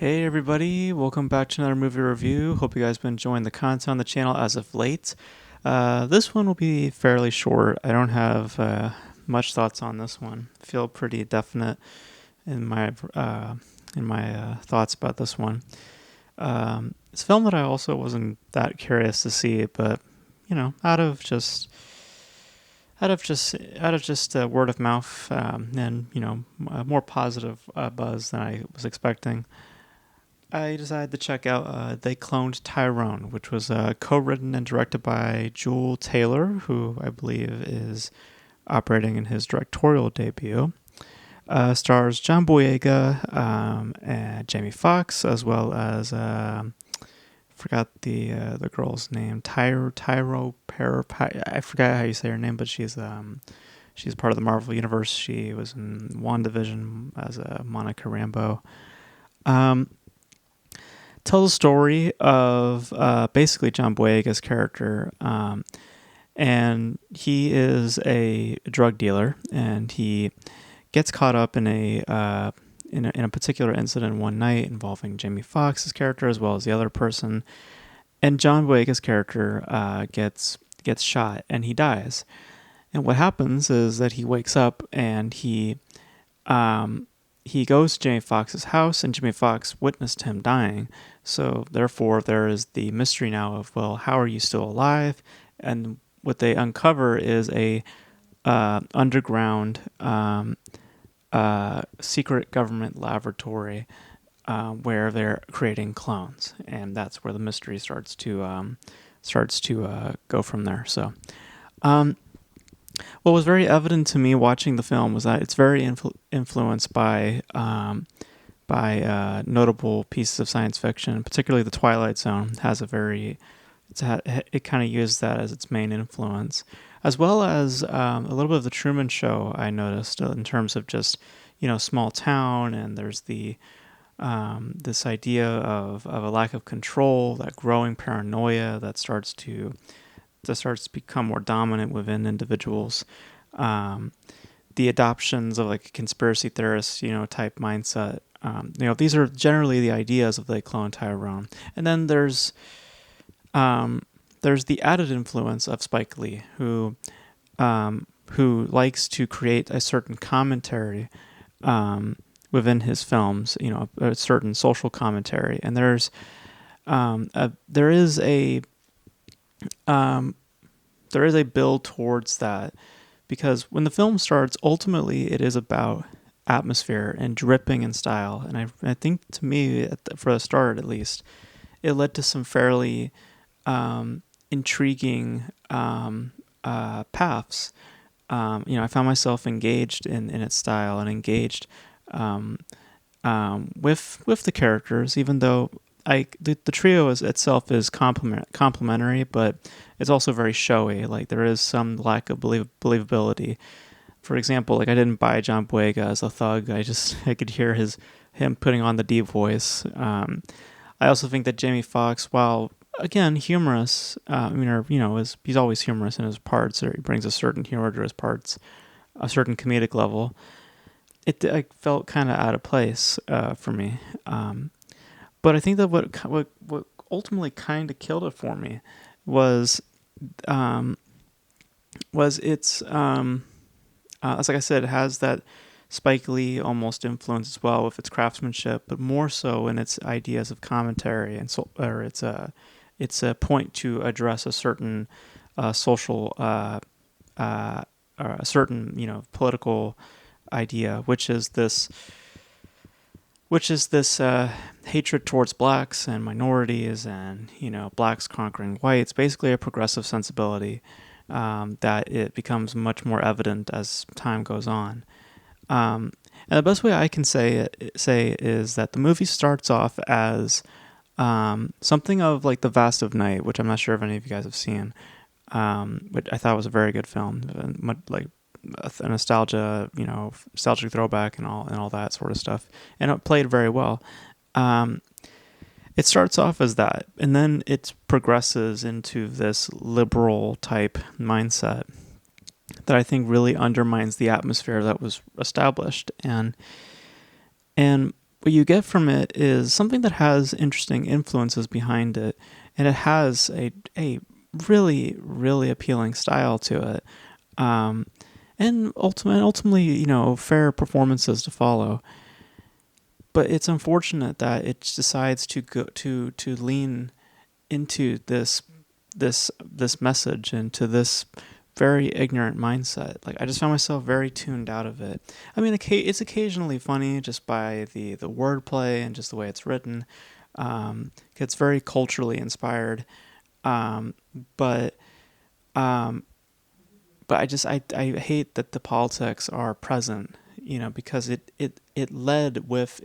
Hey everybody, welcome back to another movie review. Hope you guys been enjoying the content on the channel as of late. This one will be fairly short. I don't have much thoughts on this one. I feel pretty definite in my thoughts about this one. It's a film that I also wasn't that curious to see, but out of just word of mouth and more positive buzz than I was expecting, I decided to check out They Cloned Tyrone, which was co-written and directed by Joel Taylor, who I believe is operating in his directorial debut. Stars John Boyega and Jamie Foxx, as well as forgot the girl's name, I forgot how you say her name, but she's part of the Marvel Universe. She was in WandaVision as Monica Rambeau. Tells a story of basically John Boyega's character, and he is a drug dealer, and he gets caught up in a particular incident one night involving Jamie Foxx's character as well as the other person, and John Boyega's character gets shot and he dies. And what happens is that he wakes up and he goes to Jamie Foxx's house, and Jamie Foxx witnessed him dying. So therefore, there is the mystery now of, well, how are you still alive? And what they uncover is a underground secret government laboratory where they're creating clones, and that's where the mystery starts to go from there. So. What was very evident to me watching the film was that it's very influenced by notable pieces of science fiction, particularly the Twilight Zone. It kind of used that as its main influence, as well as a little bit of the Truman Show. I noticed in terms of just small town, and there's the this idea of a lack of control, that growing paranoia that starts to become more dominant within individuals. The adoptions of like a conspiracy theorist, type mindset. These are generally the ideas of They Cloned Tyrone. And then there's the added influence of Spike Lee, who likes to create a certain commentary within his films, a certain social commentary. And there is a build towards that, because when the film starts, ultimately it is about atmosphere and dripping in style. And I think, to me, for the start at least, it led to some fairly intriguing paths. I found myself engaged in its style and engaged with the characters, even though the trio itself is complementary, but it's also very showy. Like, there is some lack of believability. For example, like, I didn't buy John Boyega as a thug. I could hear him putting on the deep voice. I also think that Jamie Foxx, while again humorous, he's always humorous in his parts, or he brings a certain humor to his parts, a certain comedic level. I felt kind of out of place for me. But I think that what ultimately kind of killed it for me was its as like I said, it has that Spike Lee almost influence as well with its craftsmanship, but more so in its ideas of commentary, and it's a point to address a certain social or a certain political idea, which is this hatred towards blacks and minorities, and blacks conquering whites. Basically, a progressive sensibility that it becomes much more evident as time goes on. And the best way I can say is that the movie starts off as something of like The Vast of Night, which I'm not sure if any of you guys have seen, which I thought was a very good film, like a nostalgic throwback and all that sort of stuff, and it played very well. It starts off as that, and then it progresses into this liberal type mindset that I think really undermines the atmosphere that was established. And what you get from it is something that has interesting influences behind it, and it has a really, really appealing style to it. Um, and ultimately, fair performances to follow. But it's unfortunate that it decides to go to lean into this message and to this very ignorant mindset. Like, I just found myself very tuned out of it. I mean, it's occasionally funny just by the wordplay and just the way it's written. It's very culturally inspired, um, but um, but I hate that the politics are present. Because it led with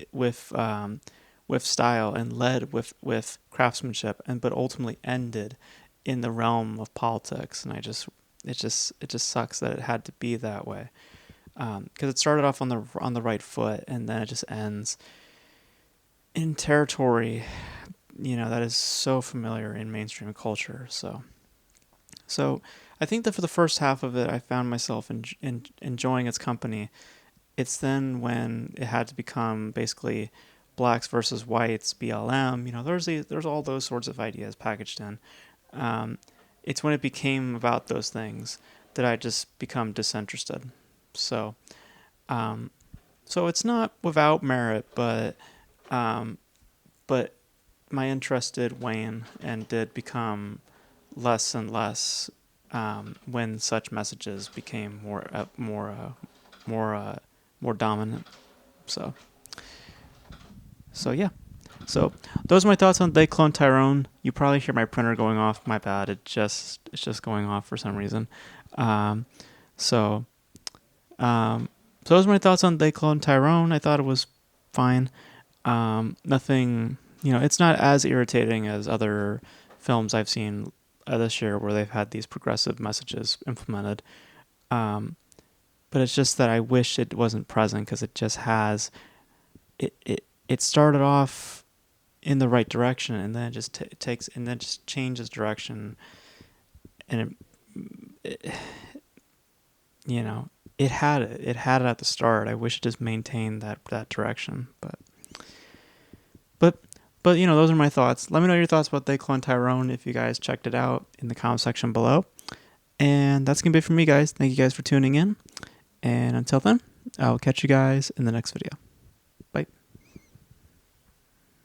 style and led with craftsmanship, and but ultimately ended in the realm of politics. And it just sucks that it had to be that way. Because it started off on the right foot, and then it just ends in territory, that is so familiar in mainstream culture. So I think that for the first half of it, I found myself enjoying its company. It's then when it had to become basically blacks versus whites, BLM. There's all those sorts of ideas packaged in. Um, it's when it became about those things that I just become disinterested. So, um, so it's not without merit, um, but my interest did wane and did become less and less when such messages became more more dominant. So yeah. So those are my thoughts on They Clone Tyrone. You probably hear my printer going off. My bad. It's just going off for some reason. Um, so um, so those are my thoughts on They Clone Tyrone. I thought it was fine. Nothing. It's not as irritating as other films I've seen this year where they've had these progressive messages implemented. Um, but it's just that I wish it wasn't present, because it just has it started off in the right direction, and then it just takes and then just changes direction, and it it had it at the start. I wish it just maintained that direction, but those are my thoughts. Let me know your thoughts about They Clone Tyrone if you guys checked it out in the comment section below. And that's gonna be it for me, guys. Thank you guys for tuning in, and until then, I'll catch you guys in the next video.